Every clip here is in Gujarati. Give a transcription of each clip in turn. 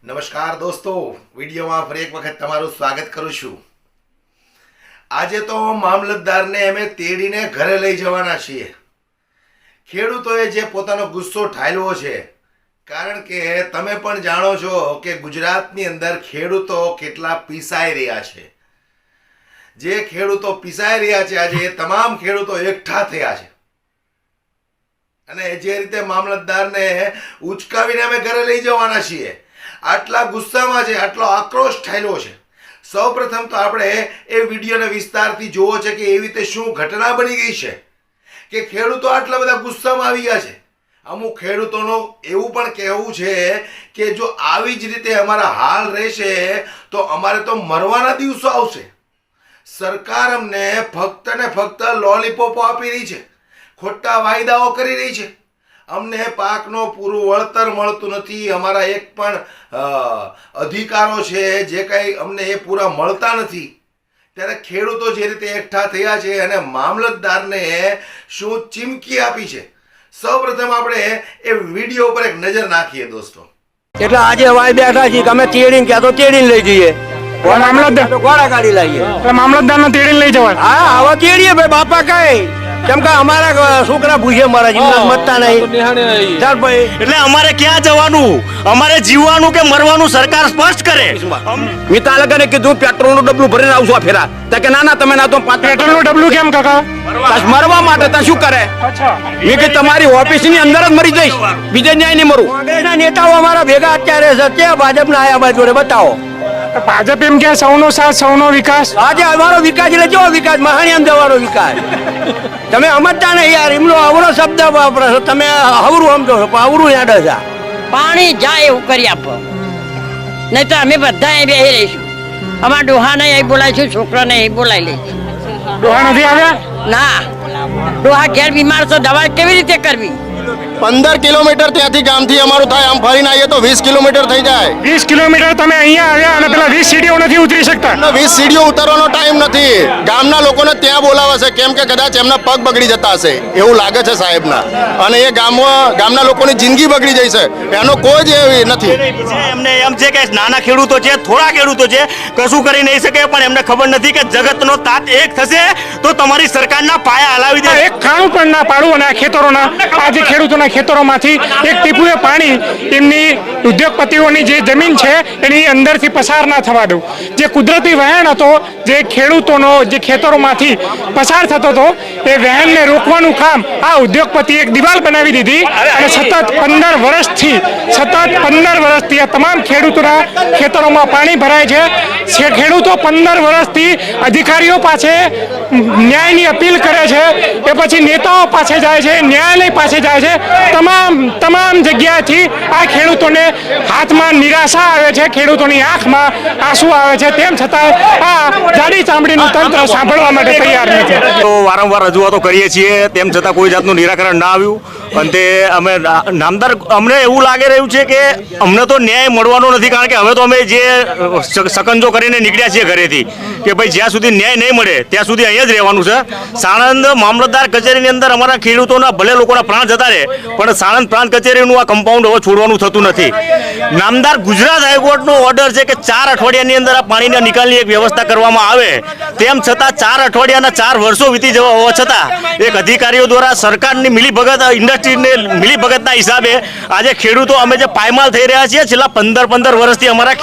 નમસ્કાર દોસ્તો, વિડીયોમાં ફરી એક વખત તમારું સ્વાગત કરું છું। આજે તો મામલતદારને અમે તેડીને ઘરે લઈ જવાના છીએ। ખેડૂતોએ જે પોતાનો ગુસ્સો ઠાલવ્યો છે, કારણ કે તમે પણ જાણો છો કે ગુજરાતની અંદર ખેડૂતો કેટલા પીસાઈ રહ્યા છે। જે ખેડૂતો પીસાઈ રહ્યા છે, આજે એ તમામ ખેડૂતો એકઠા થયા છે અને જે રીતે મામલતદારને ઉચકાવીને અમે ઘરે લઈ જવાના છીએ। આટલા ગુસ્સામાં છે, આટલો આક્રોશ ઠાલ્યો છે। સૌપ્રથમ તો આપણે એ વિડીયોને વિસ્તારથી જોવો છે કે એવી રીતે શું ઘટના બની ગઈ છે કે ખેડૂતો આટલા બધા ગુસ્સામાં આવી ગયા છે। અમુક ખેડૂતોનું એવું પણ કહેવું છે કે જો આવી જ રીતે અમારા હાલ રહેશે તો અમારે તો મરવાના દિવસો આવશે। સરકાર અમને ફક્ત ને ફક્ત લોલીપોપો આપી રહી છે, ખોટા વાયદાઓ કરી રહી છે। અમને પાકનો પૂરું વળતર મળતું નથી। અમારા એક પણ અધિકારો છે જે કંઈ અમને એ પૂરા મળતા નથી। ત્યારે ખેડૂતો જે રીતે એકઠા થયા છે અને મામલતદારને શું ચીમકી આપી છે, સૌપ્રથમ આપણે એ વિડીયો ઉપર એક નજર નાખીએ દોસ્તો। એટલે આજે વાય બેઠા છીએ કે અમે તેડીને ક્યાં તો તેડીને લઈ જઈએ, મામલતદાર તો ઘોડા ગાડી લાવીએ, મામલતદાર ને તેડીને લઈ જવાય। હા હવે તેડીએ ભાઈ, બાપા કઈ કેમ કે અમારા છોકરા ભૂસે મારા જીવન મતતા નહીં। ચાલ ભાઈ, એટલે અમારે ક્યાં જવાનું, અમારે જીવવાનું કે મરવાનું સરકાર સ્પષ્ટ કરે। મેં તાલકાને કીધું પેટ્રોલનું ડબલું ભરીને આવશું આ ફેરા, તો કે ના ના તમે ના તો પેટ્રોલનું ડબલું કેમ કાકા? મરવા માટે તો શું કરે? મેં કે તમારી ઓફિસની અંદર જ મરી જઈશ, બીજે ન્યાય નહીં મરું। કોંગ્રેસના નેતાઓ અમારા ભેગા અત્યારે છે, તે ભાજપના આયા બાજુ જોડે બતાવો। ભાજપ એમ કે સૌનો સાથ સૌનો વિકાસ। આજે અમારો વિકાસ એટલે કેવો વિકાસ? મહાણિયામ જવાનો વિકાસ। તમે સમજતા નહીં યાર, એમનો અવરો શબ્દ વાપરો છો તમે, અવરું સમજો છો પણ અવરું યાદ છે। પાણી જાય એવું કરી આપો, નહીં તો અમે બધા અહીં બેસી રહીશું। અમારા ડોહાને અહીં બોલાવીશું, છોકરાને અહીં બોલાવી લઈશું। ડોહા નથી આવ્યા? ના, ડોહા ઘેર બીમાર તો દવા કેવી રીતે કરવી? 15 કિલોમીટર ત્યાંથી ગામથી અમારું થાય, આમ ફરીને આવીએ તો 20 કિલોમીટર થઈ જાય। 20 કિલોમીટર તમે અહીંયા આવ્યા અને પેલા 20 સીડીઓ નથી ઉતરી શકતા? 20 સીડીઓ ઉતરવાનો ટાઈમ નથી। ગામના લોકોને ત્યાં બોલાવે છે, કેમ કે કદાચ એમના પગ બગડી જતા હશે એવું લાગે છે સાહેબના, અને એ ગામના લોકોની જિંદગી બગડી જાય છે, એનો કોઈ જ એવી નથી। એમને એમ છે કે નાના ખેડૂતો છે, થોડા ખેડૂતો છે, કશું કરી નહીં શકે, પણ એમને ખબર નથી કે જગતનો તાત એક થશે તો તમારી સરકારના પાયા હલાવી દે। એક ખાણું પણ ના પાડું અને આ ખેતરોના, આજે ખેડૂતોના ખેતરોમાંથી એક ટીપુએ પાણી એમની ઉદ્યોગપતિઓની જે જમીન છે એની અંદરથી પસાર ના થવા દઉં। જે કુદરતી વહેણ હતો, જે ખેડૂતોનો જે ખેતરોમાંથી પસાર થતો હતો, એ વહેણને રોકવાનું કામ આ ઉદ્યોગપતિ એક દિવાલ બનાવી દીધી અને સતત 15 વર્ષથી આ તમામ ખેડૂતોના ખેતરોમાં પાણી ભરાય છે। ખેડૂતો 15 વર્ષથી અધિકારીઓ પાસે ન્યાયની અપીલ કરે છે, એ પછી નેતાઓ પાસે જાય છે, ન્યાયાલય પાસે જાય છે, તમામ જગ્યાએથી આ ખેડૂતોને હાથમાં નિરાશા આવે છે, ખેડૂતોની આંખમાં આંસુ આવે છે, તેમ છતાં આ જાડી ચામડીનું તંત્ર સાંભળવા માટે તૈયાર નથી। તો વારંવાર રજૂઆતો કરીએ છીએ, તેમ છતાં કોઈ જાતનું નિરાકરણ ના આવ્યું। અને અમે નામદાર, અમને એવું લાગી રહ્યું છે કે અમને તો ન્યાય મળવાનો નથી, કારણ કે હવે તો અમે જે સકંજો કરીને નીકળ્યા છીએ ઘરેથી કે ભાઈ જ્યાં સુધી ન્યાય નહીં મળે ત્યાં સુધી અહીંયા જ રહેવાનું છે। સાણંદ મામલતદાર કચેરીની અંદર અમારા ખેડૂતોના ભલે લોકોના પ્રાણ જતા રહે, પણ સાણંદ પ્રાંત કચેરીનું આ કમ્પાઉન્ડ હવે છોડવાનું થતું નથી। નામદાર ગુજરાત હાઈકોર્ટનો ઓર્ડર છે કે 4 અઠવાડિયાની અંદર આ પાણીના નિકાલની એક વ્યવસ્થા કરવામાં આવે, તેમ છતાં 4 અઠવાડિયાના 4 વર્ષો વીતી જવા હોવા છતાં એક અધિકારીઓ દ્વારા સરકારની મિલીભગત, ઇન્ડસ્ટ્રીને મિલીભગતના હિસાબે આજે ખેડૂતો અમે જે પાયમાલ થઈ રહ્યા છીએ, છેલ્લા 15 વર્ષથી અમારા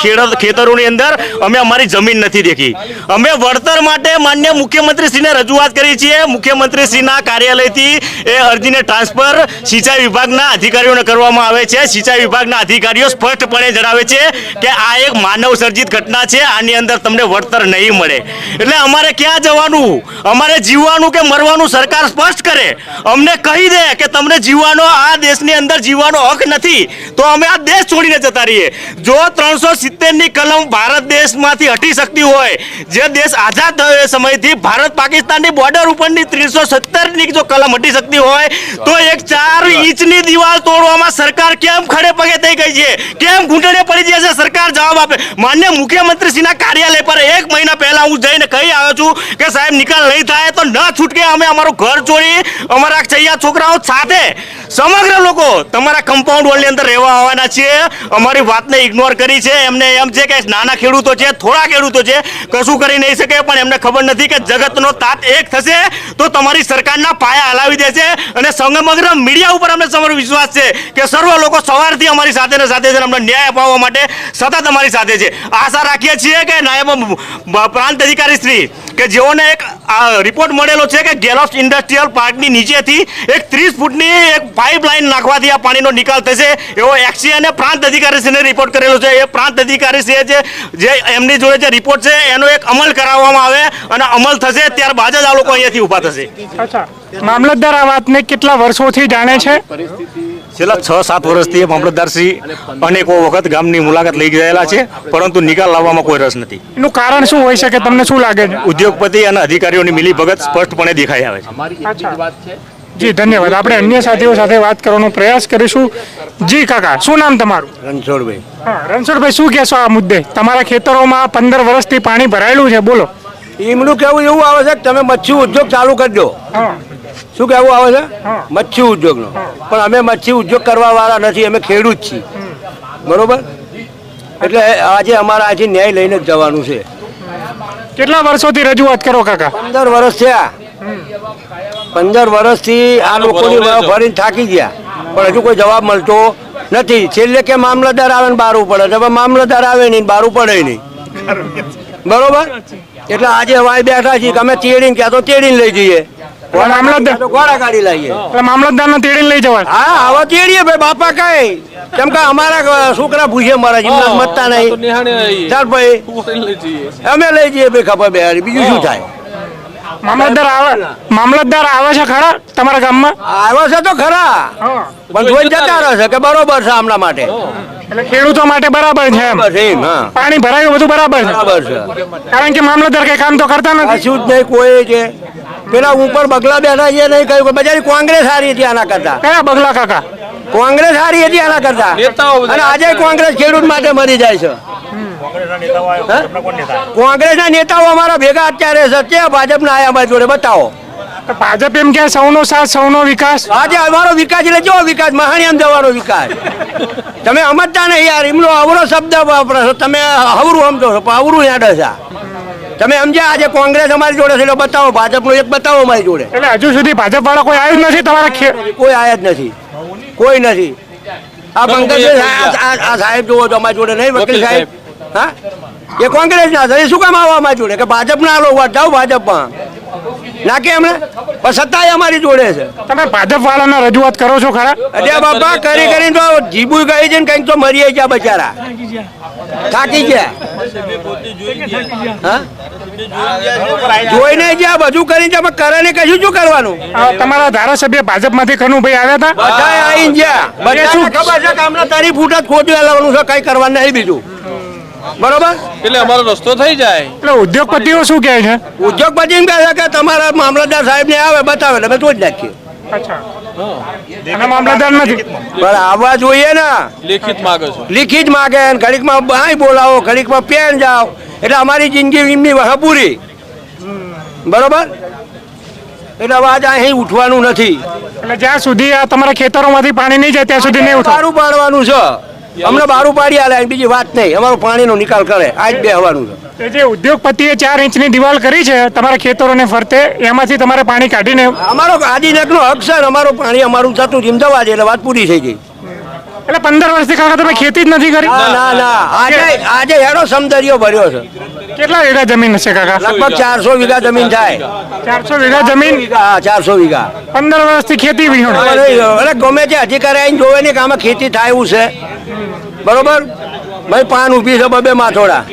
ખેતરોની અંદર અમે અમારી જમીન નથી દેખી। અમે વળતર માટે માન્ય મુખ્યમંત્રીશ્રીને રજૂઆત કરી છીએ। મુખ્યમંત્રીશ્રીના કાર્યાલયથી એ અરજીને ટ્રાન્સફર સિંચાઈ વિભાગના અધિકારીઓને કરવામાં આવે છે। સિંચાઈ વિભાગના અધિકારીઓ સ્પષ્ટપણે જણાવે છે કે આ એક માનવ સર્જિત ઘટના છે, આની અંદર તમને વળતર નહીં મળે। એટલે અમારે ક્યાં જવાનું, અમારે જીવવાનું કે મરવાનું સરકાર સ્પષ્ટ કરે, અમને કહી દે કે તમને જીવવાનો, આ દેશની અંદર જીવવાનો હક નથી તો અમે આ દેશ છોડીને જતા રહીએ। જો 370ની કલમ ભારત દેશમાંથી હટી શકતી હોય, જે દેશ આઝાદ થયો એ સમયથી ભારત પાકિસ્તાનની બોર્ડર ઉપરની 370ની જો કલમ હટી શકતી હોય તો એક 4 ઇંચની દિવાલ તોડવામાં સરકાર કેમ ખડે પગે થઈ ગઈ છે, કેમ ઘૂંટણે પડી જાય છે? સરકાર જવાબ આપે. માન્ય મુખ્યમંત્રીશ્રીના કાર્યાલય પર 1 મહિના પહેલા હું જઈને કહી આવ્યો છું કે સાહેબ નિકાલ નહીં થાય તો ન છૂટકે અમે અમારું ઘર ચોરી અમારા ચૈયા છોકરાઓ સાથે સમગ્ર લોકો તમારા કમ્પાઉન્ડ વોલની અંદર રહેવા આવવાના છીએ. અમારી વાતને ઇગ્નોર કરી છે. એમને એમ છે કે નાના ખેડૂતો છે, થોડા ખેડૂતો છે, કશું કરી નહીં શકે, પણ એમને ખબર નથી કે જગતનો તાત એક થશે તો તમારી સરકારના પાયા હલાવી દેશે. અને સમગ્ર મીડિયા ઉપર અમને સમગ્ર વિશ્વાસ છે કે સર્વ લોકો સવારથી અમારી સાથે ને સાથે છે, અમને ન્યાય અપાવવા માટે સતત અમારી સાથે છે. આશા રાખીએ છીએ કે નાયબ પ્રાંત અધિકારી શ્રી કે જેઓને એક રિપોર્ટ મળેલો છે કે ગેલોસ ઇન્ડસ્ટ્રીયલ પાર્કની નીચેથી એક 30 ફૂટની એક પાઇપલાઇન નાખવાથી આ પાણીનો નિકાલ થશે એવો એક્સી અને પ્રાંત અધિકારીશ્રીને રિપોર્ટ કરેલો છે. એ પ્રાંત અધિકારીશ્રીએ જે એમની જોડે જે રિપોર્ટ છે એનો એક અમલ કરાવવામાં આવે અને અમલ થશે ત્યારબાદ જ આ લોકો અહીંયાથી ઊભા થશે. અચ્છા, મામલતદાર આ વાતને કેટલા વર્ષોથી જાણે છે? છેલ્લા 6-7 વર્ષથી મામલતદારશ્રી અનેકો વખત ગામની મુલાકાત લઈ ગયેલા છે, પરંતુ નિકાલ લાવવામાં કોઈ રસ નથી. એનું કારણ શું હોઈ શકે, તમને શું લાગે છે? ઉદ્યોગપતિ અને અધિકારીઓની મિલીભગત સ્પષ્ટપણે દેખાઈ આવે છે. અચ્છા, જી ધન્યવાદ. આપણે અન્ય સાથીઓ સાથે વાત કરવાનો પ્રયાસ કરીશું. જી કાકા, શું નામ તમારું? રણછોડભાઈ, હા, રણછોડભાઈ, શું કહેશો આ મુદ્દે? તમારા ખેતરોમાં 15 વર્ષથી પાણી ભરાયેલું છે, બોલો. એમનું કેવું એવું આવે છે કે તમે મચ્છી ઉદ્યોગ ચાલુ કરજો. હા, શું કહેવું આવે છે? હા. મચ્છી ઉદ્યોગનો. પણ અમે મચ્છી ઉદ્યોગ કરવા વાળા નથી, અમે ખેડૂત છીએ. બરોબર, એટલે આજે અમારે આજે ન્યાય લઈને જ જવાનું છે. કેટલા વર્ષોથી રજૂઆત કરો કાકા? 15 વર્ષ થયા. 15 વર્ષથી આ લોકોની ભરીને થાકી ગયા, પણ હજુ કોઈ જવાબ મળતો નથી. છેલ્લે કે મામલતદાર આવે ને બારું પડે, હવે મામલતદાર આવે નહીં, બારું પડે નહીં. બરોબર, એટલે આજે હવાઈ બેઠા છીએ કે અમે તેડીને ક્યાં તો તેડીને લઈ જઈએ, મામલતદાર ઘોડા ગાડી લઈએ. એટલે મામલતદારને તેડીને લઈ જવા. હા, હવે તેડીએ ભાઈ, બાપા કઈ કેમ કે અમારા છોકરા ભૂસે મરે છે, એમના મતતા નહીં. ચાલ ભાઈ, અમે લઈ જઈએ ભાઈ, ખબર બે બીજું શું થાય? મામલતદાર આવે છે ખરા તમારા ગામમાં? આવે છે તો ખરા, હા. પણ જોઈ જતા રહે છે કે બરોબર છે આમના માટે. એટલે ખેડૂતો માટે બરાબર છે એમ? બસ એમ, હા, પાણી ભરાયું બધું બરાબર છે. બરાબર છે. કારણ કે મામલતદાર કઈ કામ તો કરતા નથી. કશું જ નહીં કોઈ છે. પેલા ઉપર બગલા બેઠા છે નહીં કહ્યું, બજારી કોંગ્રેસ હારી હતી આના કરતા. કયા બગલા કાકા? કોંગ્રેસ હારી હતી આના કરતા, અને આજે કોંગ્રેસ ખેડૂત માટે મરી જાય છે. કોંગ્રેસના નેતાઓ અમારા ભેગા અત્યારે છે, ક્યાં ભાજપના આયા અમારી જોડે બતાવો. તો ભાજપ એમ કે સૌનો સાથ સૌનો વિકાસ. આજે અમારો વિકાસ એટલે કેવો વિકાસ? મહાણિયામ જવાનો વિકાસ. તમે સમજતા નહીં યાર, એમનો અવરો શબ્દ વાપરો છો તમે, હવરું સમજો છો પણ અવરું યાદ છે. તમે સમજ્યા? આજે કોંગ્રેસ અમારી જોડે છે એટલે બતાવો, ભાજપનો એક બતાવો અમારી જોડે. એટલે હજુ સુધી ભાજપ વાળા કોઈ આવ્યું જ નથી તમારા કોઈ આયા જ નથી, કોઈ નથી. આ પંકજ આ સાહેબ જોવો છો અમારી જોડે નહીં, વકીલ સાહેબ, હા, એ કોંગ્રેસ ના છે. શું કામ આવવા અમારી જોડે? કે ભાજપ ના લો જાઓ ભાજપમાં નાખે એમને, પણ સત્તા અમારી જોડે છે. તમે ભાજપ વાળાના રજૂઆત કરો છો ખરા? અરે બાપા, કરી કરીને તો જીબુ ગઈ છે ને કંઈક તો મરી ગયા બચારા, થાકી ગયા. હા, જોઈને જ્યાં બધું કરીને તમે કરે ને કશું શું કરવાનું? તમારા ધારાસભ્ય ભાજપમાંથી કનુભાઈ આવ્યા હતા, બધા આવીને ગયા. બધા ખબર છે કે આમના તારી ફૂટ જ ખોટું લાવવાનું છે, કઈ કરવાનું નહીં બીજું. બરોબર, એટલે અમારો રસ્તો થઈ જાય. એટલે ઉદ્યોગપતિઓ શું કહે છે? ઉદ્યોગપતિ એમ કહે છે કે તમારા મામલતદાર સાહેબ ને આવે બતાવે એટલે અમે તોડી નાખીએ. અચ્છા, અને મામલતદાર નથી પણ આવવા જોઈએ ને, લેખિત માંગે છો? લીખી જ માગે, ઘડીકમાં બાય બોલાવો, ઘડીકમાં પેન જાઓ, એટલે અમારી જિંદગી એમની વહે પૂરી. બરોબર, એટલે હવે આજે અહીં ઉઠવાનું નથી. એટલે જ્યાં સુધી આ તમારા ખેતરોમાંથી પાણી નહીં જાય ત્યાં સુધી નહીં ઉઠો. બારું પાડવાનું છે, અમને બારું પાડી આલે, બીજી વાત નહીં. અમારો પાણીનો નિકાલ કરે, આજ બેહવાનું છે. એ જે ઉદ્યોગપતિએ 4 ઇંચની દિવાલ કરી છે તમારા ખેતરોને ફરતે, એમાંથી તમારે પાણી કાઢીને. અમારો આદિનાથનો હક છે, અમારું પાણી અમારું થતું જેમ દવા દે એટલે વાત પૂરી થઈ ગઈ. એટલે 15 વર્ષથી કાકા તમે ખેતી જ નથી કરી? ના ના, આજે હેડો સમદરિયો ભર્યો છે. કેટલા વીઘા જમીન છે કાકા? લગભગ 400 વીઘા જમીન થાય. 400 વીઘા જમીન? હા, 400 વીઘા. 15 વર્ષથી ખેતી વિહોણ. એટલે ગમે તે અધિકારી આવીને જોવે ને કે આમાં ખેતી થાય એવું છે. બરોબર ભાઈ, પાન ઉભી છે બબે માથોડા.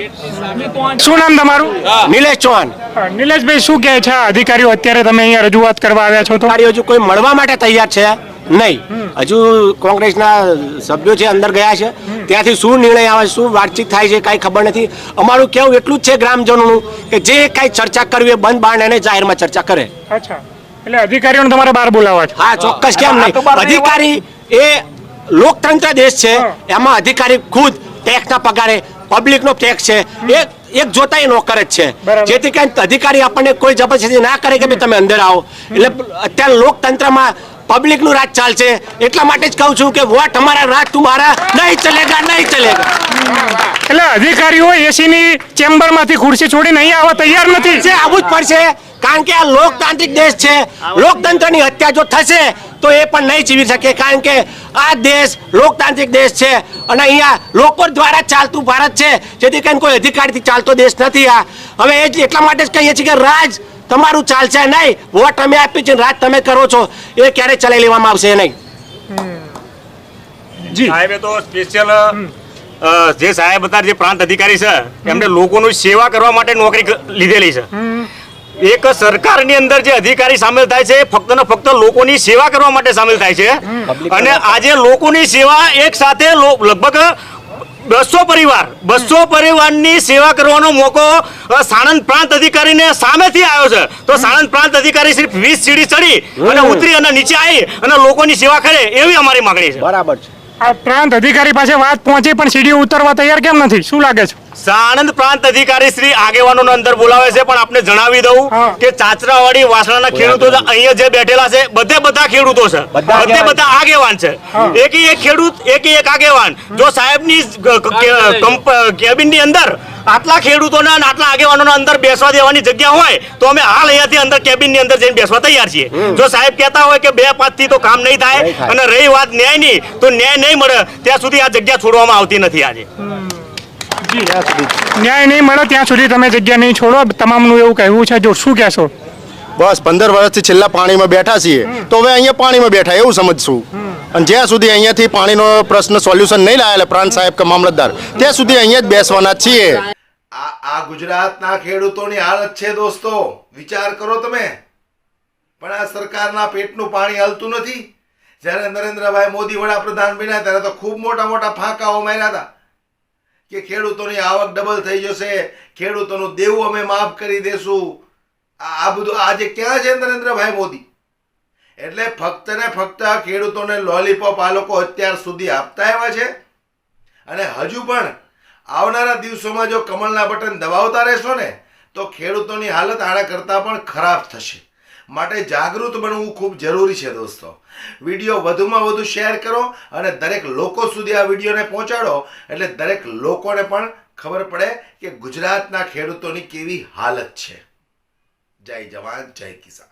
શું નામ તમારું? નિલેશ ચૌહાણ. નિલેશભાઈ, શું કહે છે અધિકારીઓ અત્યારે તમે અહીંયા રજૂઆત કરવા આવ્યા છો તો? અધિકારીઓ જો કોઈ મળવા માટે તૈયાર છે નહીં. હજુ કોંગ્રેસના સભ્યો છે અંદર ગયા છે, ત્યાંથી શું નિર્ણય આવે શું વાતચીત થાય છે કાંઈ ખબર નથી. અમારું કેવું એટલું જ છે ગ્રામજનોનું કે જે કાંઈ ચર્ચા કરવી એ બંધ બાણ એને જાહેરમાં ચર્ચા કરે. અચ્છા, એટલે અધિકારીઓને તમારે બહાર બોલાવવા છે? હા ચોક્કસ, કેમ નહીં. અધિકારી એ લોકતંત્ર દેશ છે, એમાં અધિકારી ખુદ ટેક્સના પગારે પબ્લિકનો ટેક્સ છે, એક જોતા એ નોકર જ છે. બરાબર. જેથી કરીને અધિકારી આપણને કોઈ જબરજસ્તી ના કરે કે ભાઈ તમે અંદર આવો. એટલે અત્યારે લોકતંત્રમાં પબ્લિકનું રાજ ચાલશે. એટલા માટે જ કહું છું કે વોટ હમારા રાજ તુમ્હારા નહીં ચલેગા, નહીં ચલેગા. એટલે અધિકારીઓ એસીની ચેમ્બરમાંથી ખુરશી છોડીને અહીં આવવા તૈયાર નથી. જે આવવું જ પડશે, કારણ કે આ લોકતાંત્રિક દેશ છે. લોકતંત્રની હત્યા જો થશે તો એ પણ નહીં જીવી શકે, કારણ કે આ દેશ લોકતાંત્રિક દેશ છે અને અહીંયા લોકો દ્વારા ચાલતું ભારત છે. જેથી કરીને કોઈ અધિકારીથી ચાલતો દેશ નથી આ. હવે એ જ એટલા માટે જ કહીએ છીએ કે રાજ તમારું ચાલશે નહીં. વોટ અમે આપી છે, રાજ તમે કરો છો, એ ક્યારે ચલાવી લેવામાં આવશે નહીં. જી સાહેબે તો સ્પેશિયલ જે સાહેબ હતા જે પ્રાંત અધિકારી છે એમને લોકોની સેવા કરવા માટે નોકરી લીધેલી છે. એક સરકારની અંદર જે અધિકારી સામેલ થાય છે ફક્ત ને ફક્ત લોકોની સેવા કરવા માટે સામેલ થાય છે. અને આજે લોકોની સેવા એક સાથે લગભગ 200 પરિવારની સેવા કરવાનો મોકો સાણંદ પ્રાંત અધિકારીને સામેથી આવ્યો છે. તો સાણંદ પ્રાંત અધિકારી સિર્ફ 20 સીડી ચડી અને ઉતરી અને નીચે આવી અને લોકોની સેવા કરે એવી અમારી માંગણી છે. બરાબર છે. આ પ્રાંત અધિકારી પાસે વાત પહોંચી પણ સીડીઓ ઉતરવા તૈયાર કેમ નથી? શું લાગે છે? સાણંદ પ્રાંત અધિકારી શ્રી આગેવાનોને અંદર બોલાવે છે, પણ આપને જણાવી દઉં હા. કે ચાચરાવાડી વાસણાના ખેડૂતો જે અહીંયા જે બેઠેલા છે બધા ખેડૂતો છે, બધા આગેવાન છે. એકી એક ખેડૂત એકી એક આગેવાન. જો સાહેબની કેબિનની અંદર આટલા ખેડૂતોને અને આટલા આગેવાનોને અંદર બેસવા દેવાની જગ્યા હોય તો અમે હાલ અહીંયાથી અંદર કેબિનની અંદર જઈને બેસવા તૈયાર છીએ. જો સાહેબ કહેતા હોય કે 2-5 થી તો કામ નહીં થાય અને રહી વાત ન્યાયની, તો ન્યાય નહીં મળે ત્યાં સુધી આ જગ્યા છોડવામાં આવતી નથી. આજે ન્યાય નહીં મળે ત્યાં સુધી તમે જગ્યા નહીં છોડો, તમામનું એવું કહેવું છે. જો શું કહેશો? બસ 15 વર્ષથી છેલ્લા પાણીમાં બેઠા છીએ, તો હવે અહીંયા પાણીમાં બેઠા એવું સમજશું. અને જ્યાં સુધી અહીંયાથી પાણીનો પ્રશ્ન સોલ્યુશન નહીં લાવેલા પ્રાંત સાહેબ કે મામલતદાર, ત્યાં સુધી અહીંયા જ બેસવાના છીએ. આ ગુજરાતના ખેડૂતોની હાલત છે દોસ્તો, વિચાર કરો તમે. પણ આ સરકારના પેટનું પાણી હલતું નથી. જ્યારે નરેન્દ્રભાઈ મોદી વડાપ્રધાન બન્યા ત્યારે તો ખૂબ મોટા મોટા ફાંકાઓ માર્યા હતા કે ખેડૂતોની આવક ડબલ થઈ જશે, ખેડૂતોનું દેવું અમે માફ કરી દેશું. આ બધું આજે ક્યાં છે નરેન્દ્રભાઈ મોદી? એટલે ફક્ત ને ફક્ત ખેડૂતોને લોલીપોપ આ લોકો અત્યાર સુધી આપતા આવ્યા છે. અને હજુ પણ આવનારા દિવસોમાં જો કમળના બટન દબાવતા રહેશો ને તો ખેડૂતોની હાલત આના કરતાં પણ ખરાબ થશે. માટે જાગૃત બનવું ખૂબ જરૂરી છે દોસ્તો. વિડીયો વધુમાં વધુ શેર કરો અને દરેક લોકો સુધી આ વિડીયોને પહોંચાડો, એટલે દરેક લોકોને પણ ખબર પડે કે ગુજરાતના ખેડૂતોની કેવી હાલત છે. જય જવાન જય કિસાન.